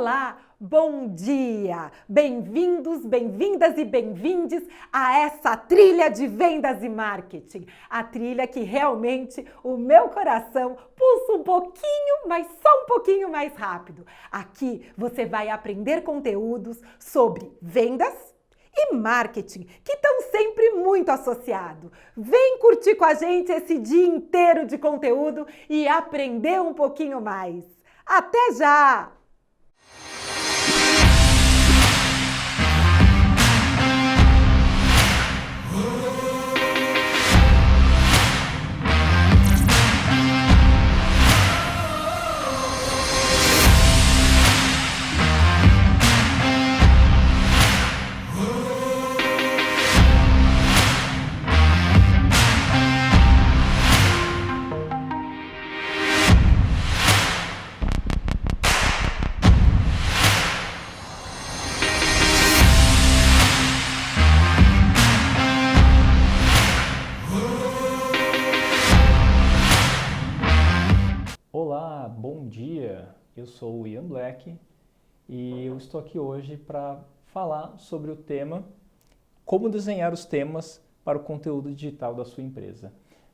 Olá, bom dia! Bem-vindos, bem-vindas e bem-vindes a essa trilha de vendas e marketing. A trilha que realmente o meu coração pulsa um pouquinho, mas só um pouquinho mais rápido. Aqui você vai aprender conteúdos sobre vendas e marketing, que estão sempre muito associados. Vem curtir com a gente esse dia inteiro de conteúdo e aprender um pouquinho mais. Até já! Olá, bom dia! Eu sou o Ian Black e eu estou aqui hoje para falar sobre o tema como desenhar os temas para o conteúdo digital da sua empresa.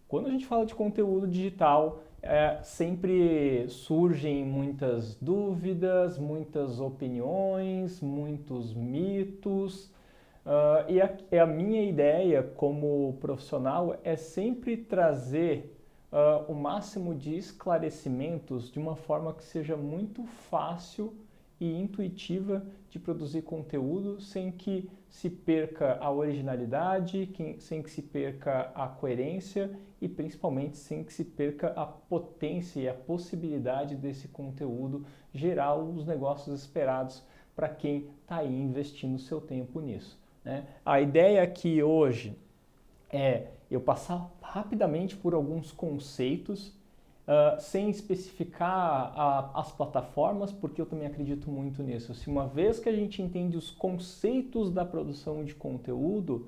Quando a gente fala de conteúdo digital, sempre surgem muitas dúvidas, muitas opiniões, muitos mitos. E a minha ideia como profissional é sempre trazer o máximo de esclarecimentos de uma forma que seja muito fácil e intuitiva de produzir conteúdo sem que se perca a originalidade, sem que se perca a coerência e principalmente sem que se perca a potência e a possibilidade desse conteúdo gerar os negócios esperados para quem está aí investindo seu tempo nisso, né? A ideia aqui hoje é eu passar rapidamente por alguns conceitos, sem especificar as plataformas, porque eu também acredito muito nisso. Se uma vez que a gente entende os conceitos da produção de conteúdo,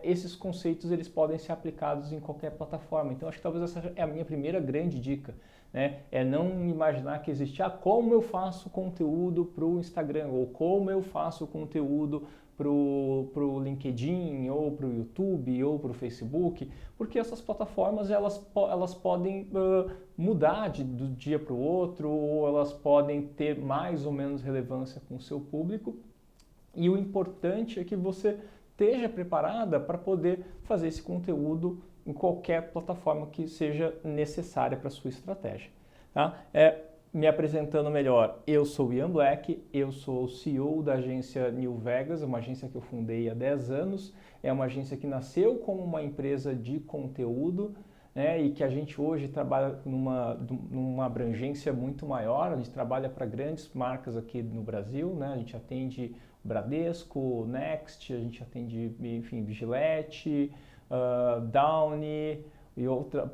esses conceitos eles podem ser aplicados em qualquer plataforma. Então acho que talvez essa é a minha primeira grande dica, né? É não imaginar que existe como eu faço conteúdo para o Instagram, ou como eu faço conteúdo para o LinkedIn, ou para o YouTube, ou para o Facebook, porque essas plataformas elas podem mudar do dia para o outro, ou elas podem ter mais ou menos relevância com o seu público, e o importante é que você esteja preparada para poder fazer esse conteúdo em qualquer plataforma que seja necessária para a sua estratégia, tá? Me apresentando melhor, eu sou o Ian Black, eu sou o CEO da agência New Vegas, uma agência que eu fundei há 10 anos, é uma agência que nasceu como uma empresa de conteúdo, né, e que a gente hoje trabalha numa abrangência muito maior. A gente trabalha para grandes marcas aqui no Brasil, né, a gente atende Bradesco, Next, a gente atende, enfim, Gillette, Downy,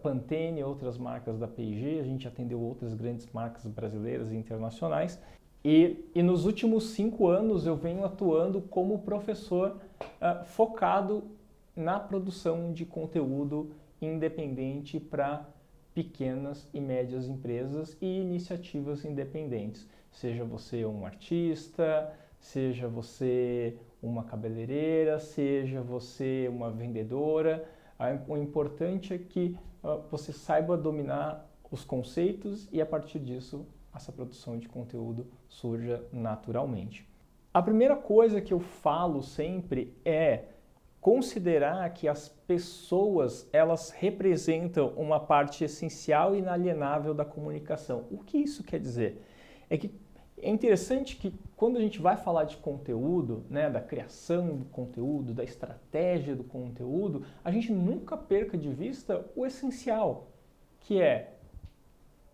Pantene e outras marcas da P&G, a gente atendeu outras grandes marcas brasileiras e internacionais. E nos últimos 5 anos eu venho atuando como professor focado na produção de conteúdo independente para pequenas e médias empresas e iniciativas independentes. Seja você um artista, seja você uma cabeleireira, seja você uma vendedora. O importante é que você saiba dominar os conceitos e, a partir disso, essa produção de conteúdo surja naturalmente. A primeira coisa que eu falo sempre é considerar que as pessoas elas representam uma parte essencial e inalienável da comunicação. O que isso quer dizer? É que é interessante que quando a gente vai falar de conteúdo, né, da criação do conteúdo, da estratégia do conteúdo, a gente nunca perca de vista o essencial, que é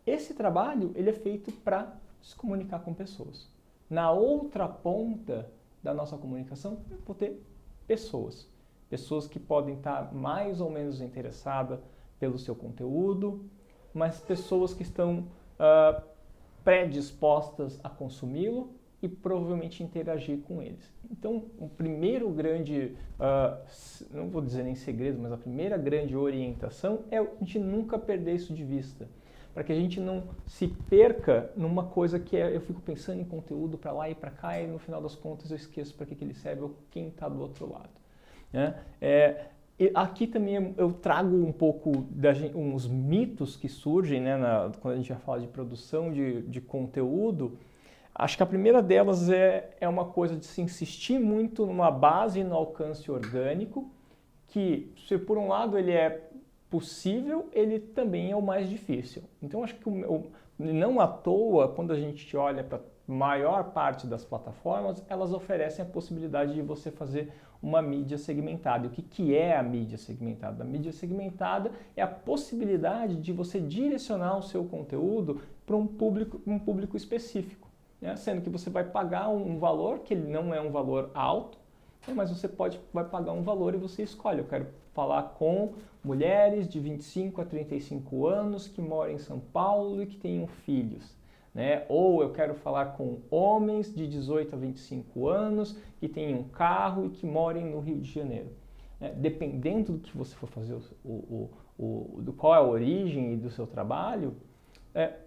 esse trabalho ele é feito para se comunicar com pessoas. Na outra ponta da nossa comunicação, eu vou ter pessoas. Pessoas que podem estar mais ou menos interessadas pelo seu conteúdo, mas pessoas que estão predispostas a consumi-lo e provavelmente interagir com eles. Então, o primeiro grande, não vou dizer nem segredo, mas a primeira grande orientação é a gente nunca perder isso de vista. para que a gente não se perca numa coisa que eu fico pensando em conteúdo para lá e para cá e no final das contas eu esqueço para que ele serve ou quem está do outro lado. Né? E aqui também eu trago um pouco uns mitos que surgem, né, quando a gente vai falar de produção de conteúdo. Acho que a primeira delas é uma coisa de se insistir muito numa base no alcance orgânico, que se por um lado ele é possível, ele também é o mais difícil. Então acho que não à toa, quando a gente olha para a maior parte das plataformas, elas oferecem a possibilidade de você fazer uma mídia segmentada. E o que é a mídia segmentada? A mídia segmentada é a possibilidade de você direcionar o seu conteúdo para um público específico, né? Sendo que você vai pagar um valor que ele não é um valor alto, mas você vai pagar um valor e você escolhe. Eu quero falar com mulheres de 25 a 35 anos que moram em São Paulo e que tenham filhos. Né? Ou eu quero falar com homens de 18 a 25 anos que tenham um carro e que morem no Rio de Janeiro. Né? Dependendo do que você for fazer, do qual é a origem do seu trabalho,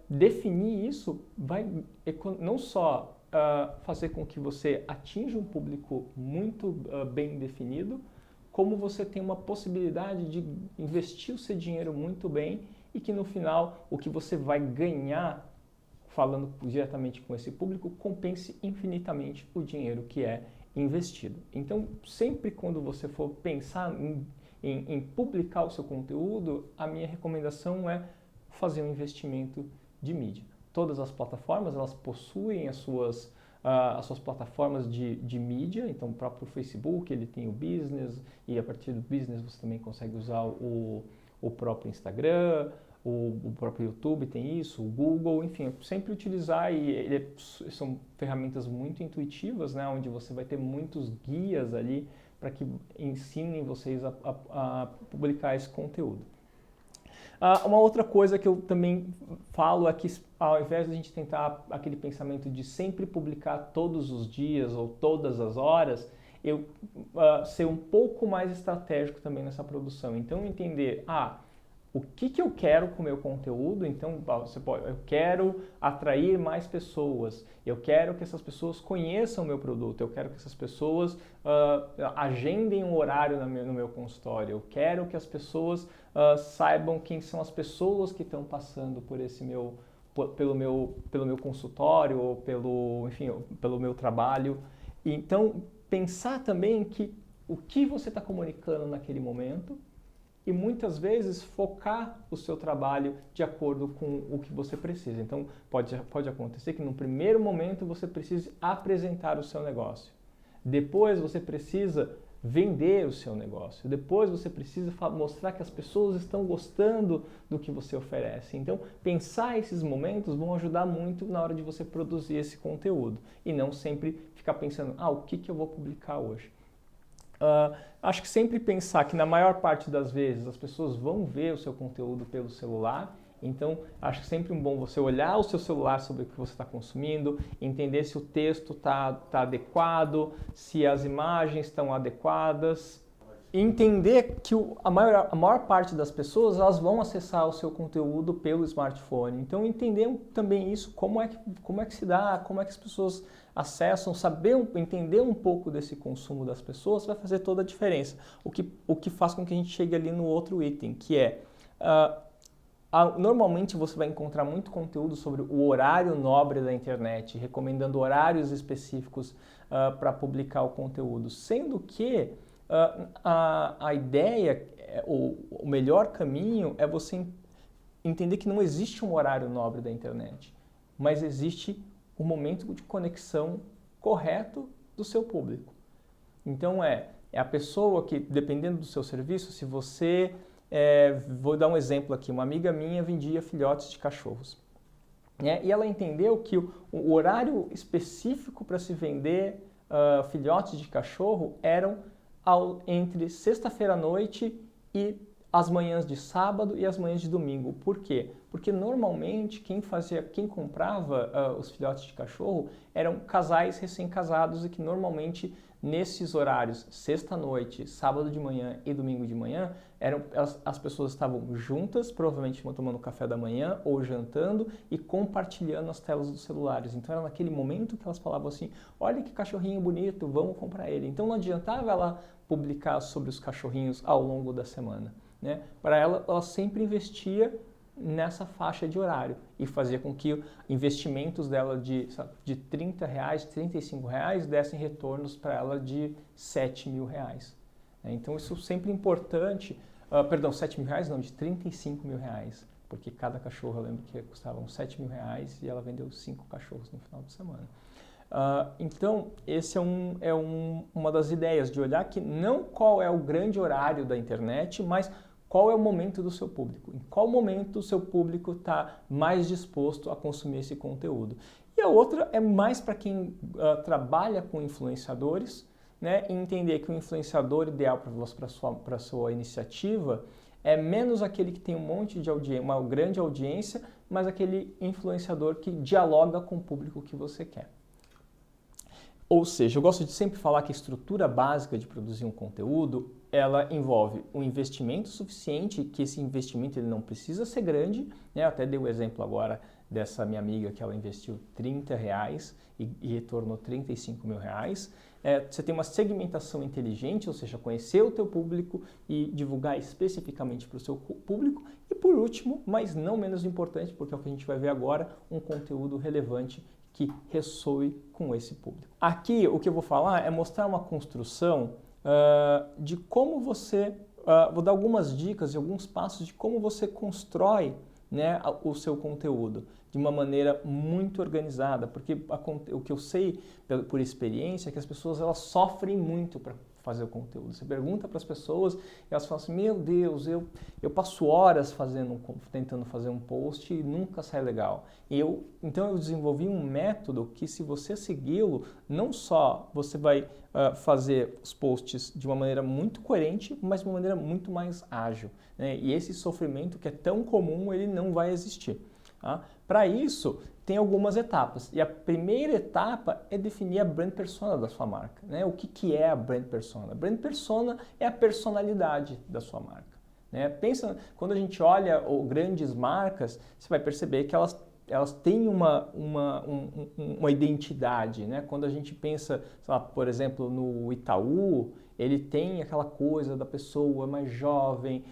definir isso vai não só fazer com que você atinja um público muito bem definido, como você tem uma possibilidade de investir o seu dinheiro muito bem e que no final o que você vai ganhar falando diretamente com esse público compense infinitamente o dinheiro que é investido. Então, sempre quando você for pensar em publicar o seu conteúdo, a minha recomendação é fazer um investimento de mídia. Todas as plataformas, elas possuem as suas plataformas de mídia, então o próprio Facebook, ele tem o Business, e a partir do Business você também consegue usar o próprio Instagram, o próprio YouTube tem isso, o Google, enfim, sempre utilizar, e são ferramentas muito intuitivas, né, onde você vai ter muitos guias ali para que ensinem vocês a publicar esse conteúdo. Uma outra coisa que eu também falo é que ao invés de a gente tentar aquele pensamento de sempre publicar todos os dias ou todas as horas, eu ser um pouco mais estratégico também nessa produção. Então entender, o que eu quero com o meu conteúdo? Então, eu quero atrair mais pessoas, eu quero que essas pessoas conheçam o meu produto, eu quero que essas pessoas agendem um horário no meu consultório, eu quero que as pessoas saibam quem são as pessoas que estão passando por pelo meu consultório ou pelo meu trabalho. Então, pensar também que o que você está comunicando naquele momento e muitas vezes focar o seu trabalho de acordo com o que você precisa. Então, pode acontecer que no primeiro momento você precise apresentar o seu negócio. Depois você precisa vender o seu negócio. Depois você precisa mostrar que as pessoas estão gostando do que você oferece. Então, pensar esses momentos vão ajudar muito na hora de você produzir esse conteúdo. E não sempre ficar pensando, o que eu vou publicar hoje? Acho que sempre pensar que na maior parte das vezes as pessoas vão ver o seu conteúdo pelo celular, então acho que sempre bom você olhar o seu celular sobre o que você está consumindo, entender se o texto está adequado, se as imagens estão adequadas, e entender que a maior parte das pessoas elas vão acessar o seu conteúdo pelo smartphone. Então entender também isso, como é que se dá, como é que as pessoas acessam, entender um pouco desse consumo das pessoas vai fazer toda a diferença. O que faz com que a gente chegue ali no outro item, que é normalmente você vai encontrar muito conteúdo sobre o horário nobre da internet, recomendando horários específicos para publicar o conteúdo, sendo que a ideia, o melhor caminho é você entender que não existe um horário nobre da internet, mas existe o momento de conexão correto do seu público. Então é a pessoa que, dependendo do seu serviço, se você... vou dar um exemplo aqui, uma amiga minha vendia filhotes de cachorros. Né? E ela entendeu que o horário específico para se vender filhotes de cachorro eram entre sexta-feira à noite e as manhãs de sábado e as manhãs de domingo. Por quê? Porque normalmente quem comprava os filhotes de cachorro eram casais recém-casados e que normalmente nesses horários, sexta-noite, sábado de manhã e domingo de manhã, as pessoas estavam juntas, provavelmente tomando café da manhã ou jantando e compartilhando as telas dos celulares. Então era naquele momento que elas falavam assim, olha que cachorrinho bonito, vamos comprar ele. Então não adiantava ela publicar sobre os cachorrinhos ao longo da semana, né? Para ela sempre investia nessa faixa de horário e fazia com que investimentos dela de R$30, R$35 dessem retornos para ela de R$7.000. Então isso sempre importante, perdão, R$7.000 não, de R$35.000, porque cada cachorro eu lembro que custava uns R$7.000 e ela vendeu 5 cachorros no final de semana. Então, esse é uma das ideias, de olhar que não qual é o grande horário da internet, mas qual é o momento do seu público, em qual momento o seu público está mais disposto a consumir esse conteúdo. E a outra é mais para quem trabalha com influenciadores, né, e entender que o influenciador ideal para a sua iniciativa é menos aquele que tem um monte de audiência, uma grande audiência, mas aquele influenciador que dialoga com o público que você quer. Ou seja, eu gosto de sempre falar que a estrutura básica de produzir um conteúdo, ela envolve um investimento suficiente, que esse investimento ele não precisa ser grande, né? Eu até dei o exemplo agora dessa minha amiga que ela investiu R$30 e retornou R$35.000. Você tem uma segmentação inteligente, ou seja, conhecer o teu público e divulgar especificamente para o seu público. E por último, mas não menos importante, porque é o que a gente vai ver agora, um conteúdo relevante que ressoe com esse público. Aqui o que eu vou falar é mostrar uma construção de como você, vou dar algumas dicas e alguns passos de como você constrói, né, o seu conteúdo de uma maneira muito organizada, porque o que eu sei por experiência é que as pessoas elas sofrem muito para fazer o conteúdo. Você pergunta para as pessoas e elas falam assim, meu Deus, eu passo horas tentando fazer um post e nunca sai legal. Então eu desenvolvi um método que se você segui-lo, não só você vai fazer os posts de uma maneira muito coerente, mas de uma maneira muito mais ágil, né? E esse sofrimento que é tão comum, ele não vai existir. Tá? Para isso, tem algumas etapas. E a primeira etapa é definir a brand persona da sua marca, né? O que é a brand persona? A brand persona é a personalidade da sua marca, né? Pensa, quando a gente olha grandes marcas, você vai perceber que elas têm uma identidade, né? Quando a gente pensa, sei lá, por exemplo, no Itaú, ele tem aquela coisa da pessoa mais jovem,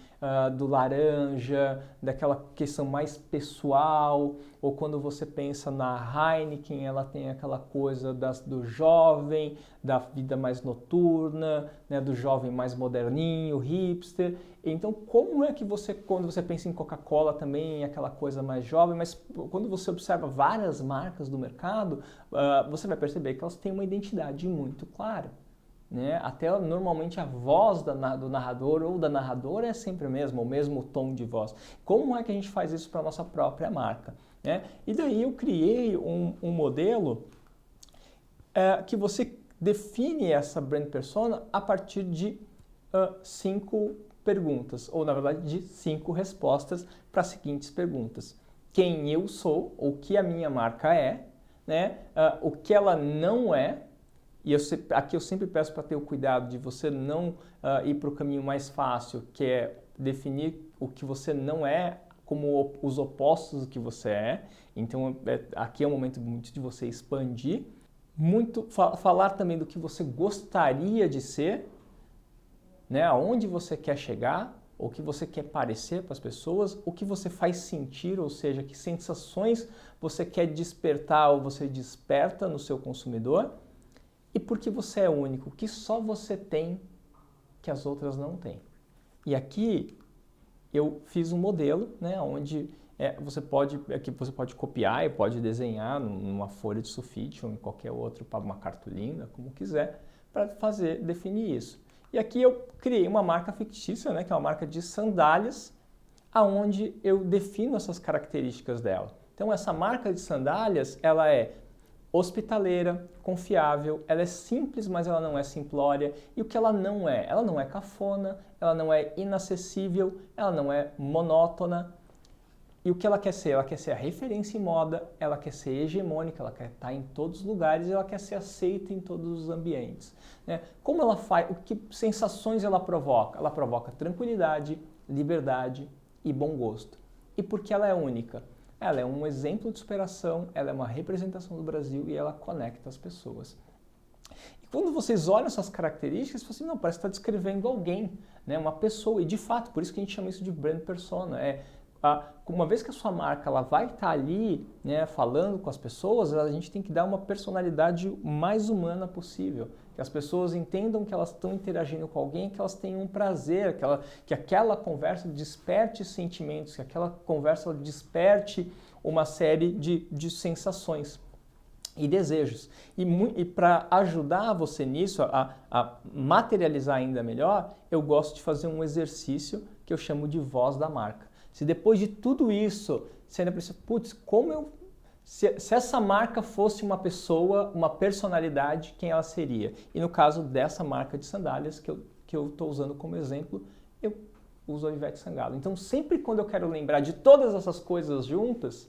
do laranja, daquela questão mais pessoal, ou quando você pensa na Heineken, ela tem aquela coisa do jovem, da vida mais noturna, né, do jovem mais moderninho, hipster. Então, como é que quando você pensa em Coca-Cola também, aquela coisa mais jovem, mas quando você observa várias marcas do mercado, você vai perceber que elas têm uma identidade muito clara. Né? Até normalmente a voz do narrador ou da narradora é sempre a mesma, o mesmo tom de voz. Como é que a gente faz isso para a nossa própria marca? Né? E daí eu criei um modelo que você define essa brand persona a partir de 5 perguntas, ou na verdade de 5 respostas para as seguintes perguntas. Quem eu sou, o que a minha marca é, né? O que ela não é. E aqui eu sempre peço para ter o cuidado de você não ir para o caminho mais fácil, que é definir o que você não é como os opostos do que você é. Então, aqui é o momento muito de você expandir. Falar também do que você gostaria de ser, né? Aonde você quer chegar, o que você quer parecer para as pessoas, o que você faz sentir, ou seja, que sensações você quer despertar ou você desperta no seu consumidor. E porque você é único, que só você tem, que as outras não têm. E aqui eu fiz um modelo, né, onde você pode copiar e pode desenhar numa folha de sulfite ou em qualquer outro, para uma cartolina, como quiser, para definir isso. E aqui eu criei uma marca fictícia, né, que é uma marca de sandálias, aonde eu defino essas características dela. Então essa marca de sandálias, ela é hospitaleira, confiável, ela é simples, mas ela não é simplória. E o que ela não é? Ela não é cafona, ela não é inacessível, ela não é monótona. E o que ela quer ser? Ela quer ser a referência em moda, ela quer ser hegemônica, ela quer estar em todos os lugares e ela quer ser aceita em todos os ambientes. Né? Como ela faz? Que sensações ela provoca? Ela provoca tranquilidade, liberdade e bom gosto. E por que ela é única? Ela é um exemplo de superação, ela é uma representação do Brasil e ela conecta as pessoas. E quando vocês olham essas características, você fala assim, não, parece que está descrevendo alguém, né? Uma pessoa. E de fato, por isso que a gente chama isso de brand persona. Uma vez que a sua marca ela vai estar ali, né, falando com as pessoas, a gente tem que dar uma personalidade mais humana possível. Que as pessoas entendam que elas estão interagindo com alguém, que elas tenham um prazer, que aquela conversa desperte sentimentos, que aquela conversa desperte uma série de sensações e desejos. E para ajudar você nisso, a materializar ainda melhor, eu gosto de fazer um exercício que eu chamo de voz da marca. Se depois de tudo isso, você ainda precisa, putz, se essa marca fosse uma pessoa, uma personalidade, quem ela seria? E no caso dessa marca de sandálias que eu estou usando como exemplo, eu uso a Ivete Sangalo. Então sempre quando eu quero lembrar de todas essas coisas juntas,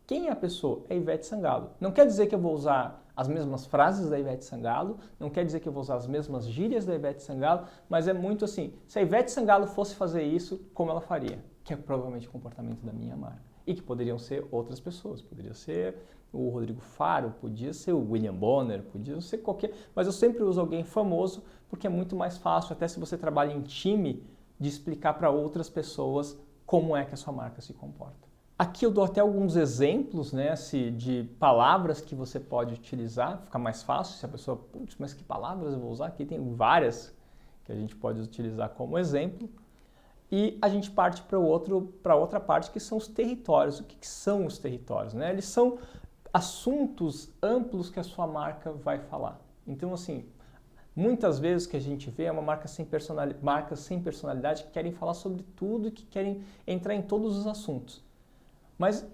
quem é a pessoa? É a Ivete Sangalo. Não quer dizer que eu vou usar as mesmas frases da Ivete Sangalo, não quer dizer que eu vou usar as mesmas gírias da Ivete Sangalo, mas é muito assim, se a Ivete Sangalo fosse fazer isso, como ela faria? Que é provavelmente o comportamento da minha marca. E que poderiam ser outras pessoas, poderia ser o Rodrigo Faro, podia ser o William Bonner, podia ser qualquer... Mas eu sempre uso alguém famoso porque é muito mais fácil, até se você trabalha em time, de explicar para outras pessoas como é que a sua marca se comporta. Aqui eu dou até alguns exemplos, né, de palavras que você pode utilizar, fica mais fácil se a pessoa, putz, mas que palavras eu vou usar? Aqui tem várias que a gente pode utilizar como exemplo. E a gente parte para outra parte, que são os territórios. O que são os territórios? Né? Eles são assuntos amplos que a sua marca vai falar. Então, assim, muitas vezes o que a gente vê é uma marcas sem personalidade que querem falar sobre tudo e que querem entrar em todos os assuntos. Mas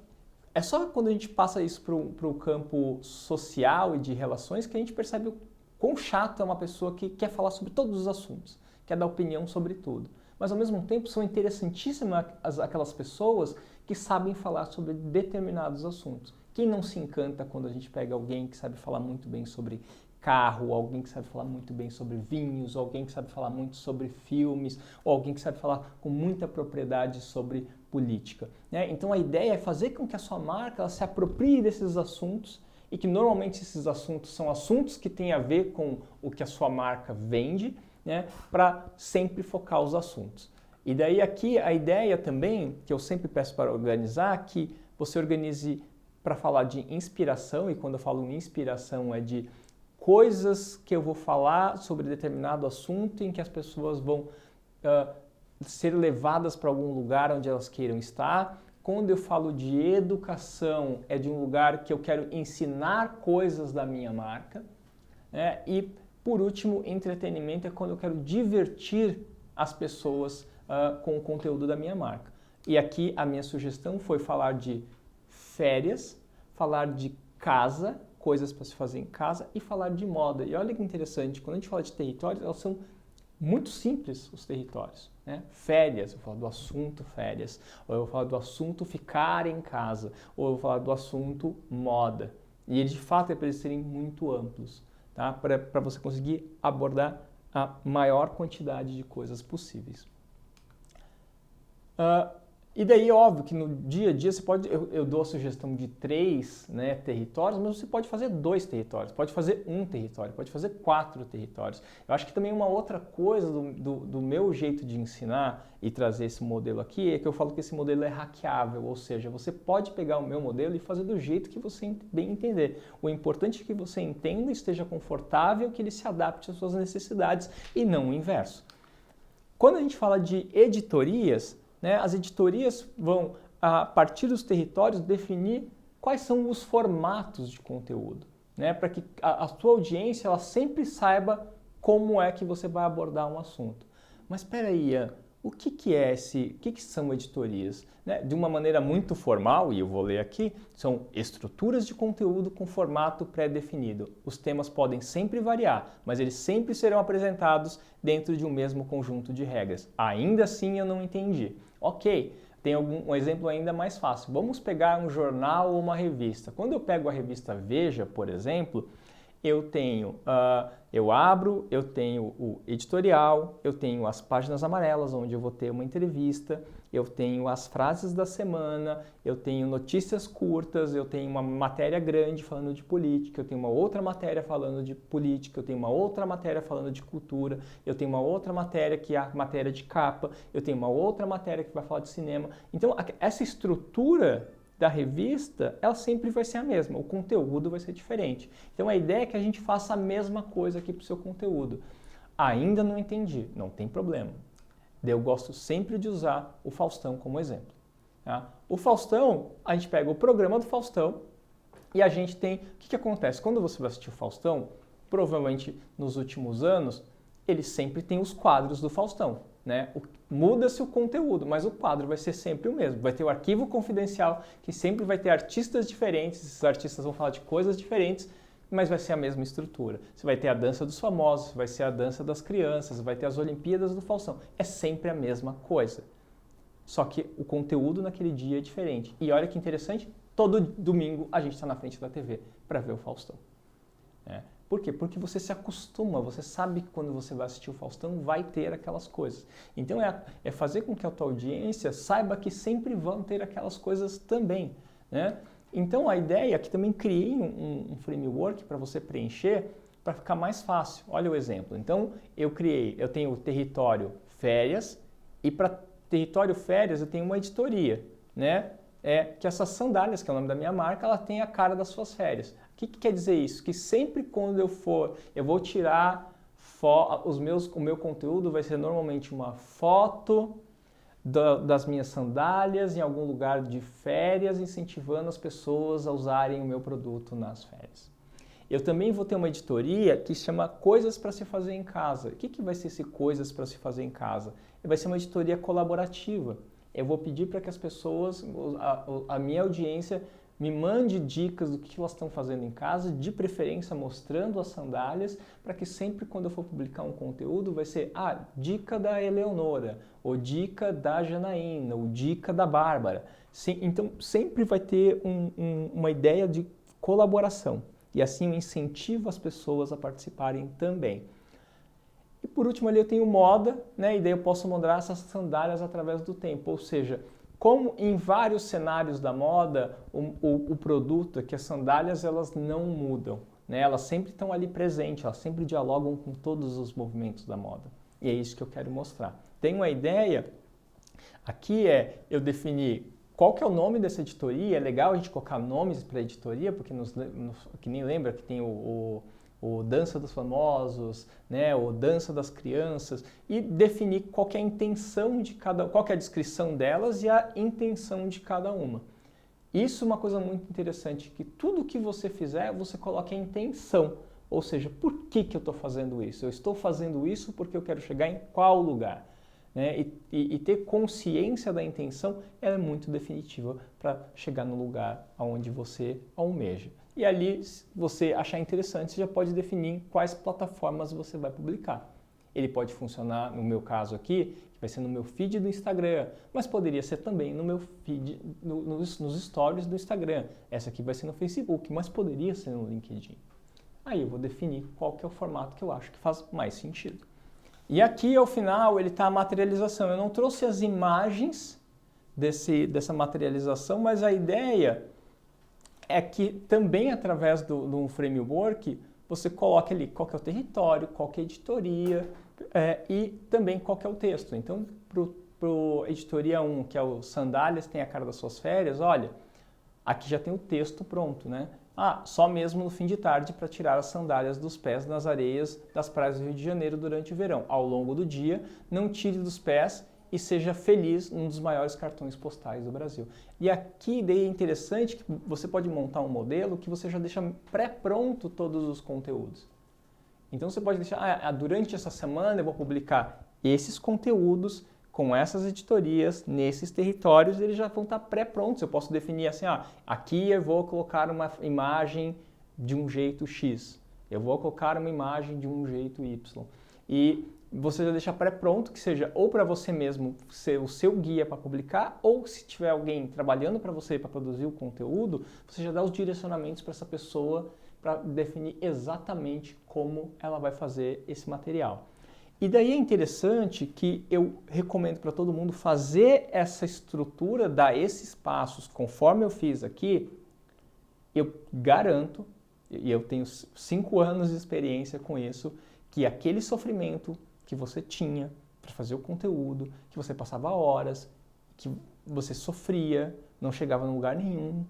é só quando a gente passa isso para o campo social e de relações que a gente percebe o quão chato é uma pessoa que quer falar sobre todos os assuntos, quer dar opinião sobre tudo. Mas ao mesmo tempo são interessantíssimas aquelas pessoas que sabem falar sobre determinados assuntos. Quem não se encanta quando a gente pega alguém que sabe falar muito bem sobre carro, alguém que sabe falar muito bem sobre vinhos, alguém que sabe falar muito sobre filmes, ou alguém que sabe falar com muita propriedade sobre política, né? Então a ideia é fazer com que a sua marca ela se aproprie desses assuntos e que normalmente esses assuntos são assuntos que têm a ver com o que a sua marca vende, né, para sempre focar os assuntos. E daí aqui a ideia também, que eu sempre peço para organizar, que você organize para falar de inspiração, e quando eu falo em inspiração é de coisas que eu vou falar sobre determinado assunto em que as pessoas vão ser levadas para algum lugar onde elas queiram estar. Quando eu falo de educação, é de um lugar que eu quero ensinar coisas da minha marca, né? E por último, entretenimento é quando eu quero divertir as pessoas com o conteúdo da minha marca. E aqui a minha sugestão foi falar de férias, falar de casa, coisas para se fazer em casa e falar de moda. E olha que interessante, quando a gente fala de territórios, elas são muito simples, os territórios, né? Férias, eu vou falar do assunto férias, ou eu vou falar do assunto ficar em casa, ou eu vou falar do assunto moda. E eles de fato é para eles serem muito amplos. Tá? Para você conseguir abordar a maior quantidade de coisas possíveis. E daí, óbvio que no dia a dia você pode, eu dou a sugestão de 3, né, territórios, mas você pode fazer 2 territórios, pode fazer 1 território, pode fazer 4 territórios. Eu acho que também uma outra coisa do meu jeito de ensinar e trazer esse modelo aqui é que eu falo que esse modelo é hackeável, ou seja, você pode pegar o meu modelo e fazer do jeito que você bem entender. O importante é que você entenda, esteja confortável, que ele se adapte às suas necessidades e não o inverso. Quando a gente fala de editorias, né, as editorias vão, a partir dos territórios, definir quais são os formatos de conteúdo, né, para que a sua audiência ela sempre saiba como é que você vai abordar um assunto. Mas espera aí, Ian, O que que são editorias? Né? De uma maneira muito formal, e eu vou ler aqui, são estruturas de conteúdo com formato pré-definido. Os temas podem sempre variar, mas eles sempre serão apresentados dentro de um mesmo conjunto de regras. Ainda assim eu não entendi. Ok, tem um exemplo ainda mais fácil. Vamos pegar um jornal ou uma revista. Quando eu pego a revista Veja, por exemplo, eu tenho, eu abro, eu tenho o editorial, eu tenho as páginas amarelas, onde eu vou ter uma entrevista, eu tenho as frases da semana, eu tenho notícias curtas, eu tenho uma matéria grande falando de política, eu tenho uma outra matéria falando de política, eu tenho uma outra matéria falando de cultura, eu tenho uma outra matéria que é a matéria de capa, eu tenho uma outra matéria que vai falar de cinema. Então, essa estrutura da revista, ela sempre vai ser a mesma, o conteúdo vai ser diferente. Então a ideia é que a gente faça a mesma coisa aqui para o seu conteúdo. Ainda não entendi, não tem problema. Eu gosto sempre de usar o Faustão como exemplo. Tá? O Faustão, a gente pega o programa do Faustão e a gente tem... O que acontece? Quando você vai assistir o Faustão, provavelmente nos últimos anos, ele sempre tem os quadros do Faustão. Né? Muda-se o conteúdo, mas o quadro vai ser sempre o mesmo. Vai ter o arquivo confidencial, que sempre vai ter artistas diferentes, esses artistas vão falar de coisas diferentes, mas vai ser a mesma estrutura. Você vai ter a dança dos famosos, vai ser a dança das crianças, vai ter as Olimpíadas do Faustão. É sempre a mesma coisa. Só que o conteúdo naquele dia é diferente. E olha que interessante, todo domingo a gente está na frente da TV para ver o Faustão. Por quê? Porque você se acostuma, você sabe que quando você vai assistir o Faustão vai ter aquelas coisas. Então é fazer com que a tua audiência saiba que sempre vão ter aquelas coisas também. Né? Então a ideia, aqui também criei um framework para você preencher para ficar mais fácil. Olha o exemplo. Então eu tenho o território férias e para território férias eu tenho uma editoria, né? Que essas sandálias, que é o nome da minha marca, ela tem a cara das suas férias. O que quer dizer isso? Que sempre quando eu vou tirar o meu conteúdo vai ser normalmente uma foto das minhas sandálias em algum lugar de férias, incentivando as pessoas a usarem o meu produto nas férias. Eu também vou ter uma editoria que se chama Coisas para se fazer em casa. O que vai ser esse Coisas para se fazer em casa? Vai ser uma editoria colaborativa. Eu vou pedir para que as pessoas, a minha audiência, me mande dicas do que elas estão fazendo em casa, de preferência mostrando as sandálias, para que sempre quando eu for publicar um conteúdo vai ser dica da Eleonora, ou dica da Janaína, ou dica da Bárbara. Sim, então sempre vai ter uma ideia de colaboração e assim eu incentivo as pessoas a participarem também. E por último ali eu tenho moda, né? E daí eu posso mudar essas sandálias através do tempo, ou seja, como em vários cenários da moda, o produto é que as sandálias elas não mudam, né? Elas sempre estão ali presentes, elas sempre dialogam com todos os movimentos da moda. E é isso que eu quero mostrar. Tem uma ideia, aqui eu definir qual que é o nome dessa editoria, é legal a gente colocar nomes para a editoria, porque que nem lembra que tem o Dança dos Famosos, né, o Dança das Crianças, e definir qual que é a intenção de qual que é a descrição delas e a intenção de cada uma. Isso é uma coisa muito interessante, que tudo que você fizer, você coloque a intenção, ou seja, por que eu estou fazendo isso? Eu estou fazendo isso porque eu quero chegar em qual lugar? Né? E ter consciência da intenção é muito definitiva para chegar no lugar aonde você almeja. E ali, se você achar interessante, você já pode definir em quais plataformas você vai publicar. Ele pode funcionar, no meu caso aqui, que vai ser no meu feed do Instagram, mas poderia ser também no meu feed, nos stories do Instagram. Essa aqui vai ser no Facebook, mas poderia ser no LinkedIn. Aí eu vou definir qual que é o formato que eu acho que faz mais sentido. E aqui, ao final, ele está a materialização. Eu não trouxe as imagens dessa materialização, mas a ideia é que também através de um framework você coloca ali qual que é o território, qual que é a editoria e também qual que é o texto. Então, para o editoria 1, que é o Sandálias tem a cara das suas férias, olha, aqui já tem o texto pronto, né? Só mesmo no fim de tarde para tirar as sandálias dos pés nas areias das praias do Rio de Janeiro durante o verão. Ao longo do dia, não tire dos pés e seja feliz num dos maiores cartões postais do Brasil. E aqui daí é interessante que você pode montar um modelo que você já deixa pré-pronto todos os conteúdos. Então você pode deixar, durante essa semana eu vou publicar esses conteúdos com essas editorias, nesses territórios, eles já vão estar pré-prontos. Eu posso definir assim, aqui eu vou colocar uma imagem de um jeito X, eu vou colocar uma imagem de um jeito Y. E você já deixa pré-pronto, que seja ou para você mesmo ser o seu guia para publicar, ou se tiver alguém trabalhando para você para produzir o conteúdo, você já dá os direcionamentos para essa pessoa para definir exatamente como ela vai fazer esse material. E daí é interessante que eu recomendo para todo mundo fazer essa estrutura, dar esses passos conforme eu fiz aqui. Eu garanto, e eu tenho 5 anos de experiência com isso, que aquele sofrimento que você tinha para fazer o conteúdo, que você passava horas, que você sofria, não chegava em lugar nenhum,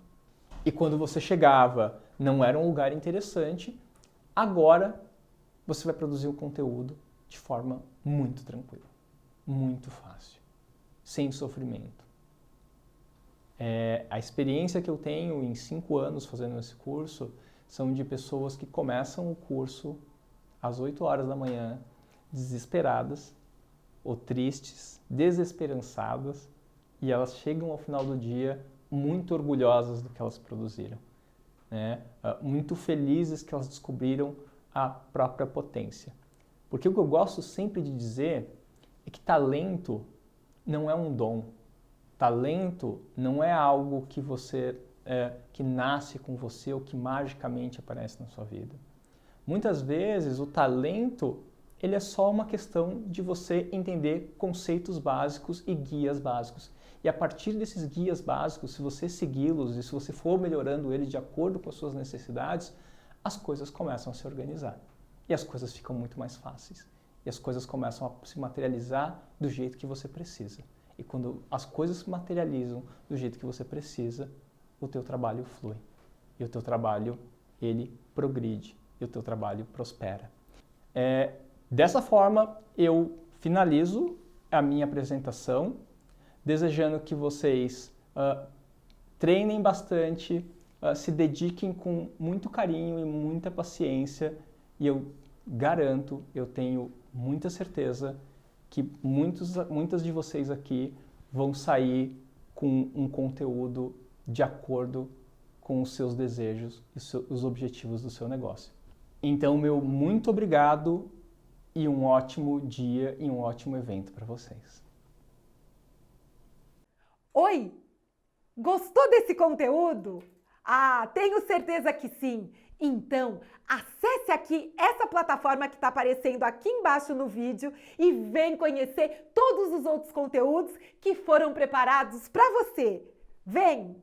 e quando você chegava não era um lugar interessante, agora você vai produzir o conteúdo de forma muito tranquila, muito fácil, sem sofrimento. A experiência que eu tenho em 5 anos fazendo esse curso são de pessoas que começam o curso às 8 horas da manhã, desesperadas, ou tristes, desesperançadas, e elas chegam ao final do dia muito orgulhosas do que elas produziram, né? Muito felizes que elas descobriram a própria potência. Porque o que eu gosto sempre de dizer é que talento não é um dom. Talento não é algo que que nasce com você ou que magicamente aparece na sua vida. Muitas vezes o talento ele é só uma questão de você entender conceitos básicos e guias básicos. E a partir desses guias básicos, se você segui-los e se você for melhorando eles de acordo com as suas necessidades, as coisas começam a se organizar. E as coisas ficam muito mais fáceis. E as coisas começam a se materializar do jeito que você precisa. E quando as coisas se materializam do jeito que você precisa, o teu trabalho flui. E o teu trabalho, ele progride. E o teu trabalho prospera. Dessa forma, eu finalizo a minha apresentação, desejando que vocês treinem bastante, se dediquem com muito carinho e muita paciência, e eu garanto, eu tenho muita certeza que muitas de vocês aqui vão sair com um conteúdo de acordo com os seus desejos e os objetivos do seu negócio. Então, meu muito obrigado e um ótimo dia e um ótimo evento para vocês. Oi! Gostou desse conteúdo? Tenho certeza que sim! Então, acesse aqui essa plataforma que está aparecendo aqui embaixo no vídeo e vem conhecer todos os outros conteúdos que foram preparados para você. Vem!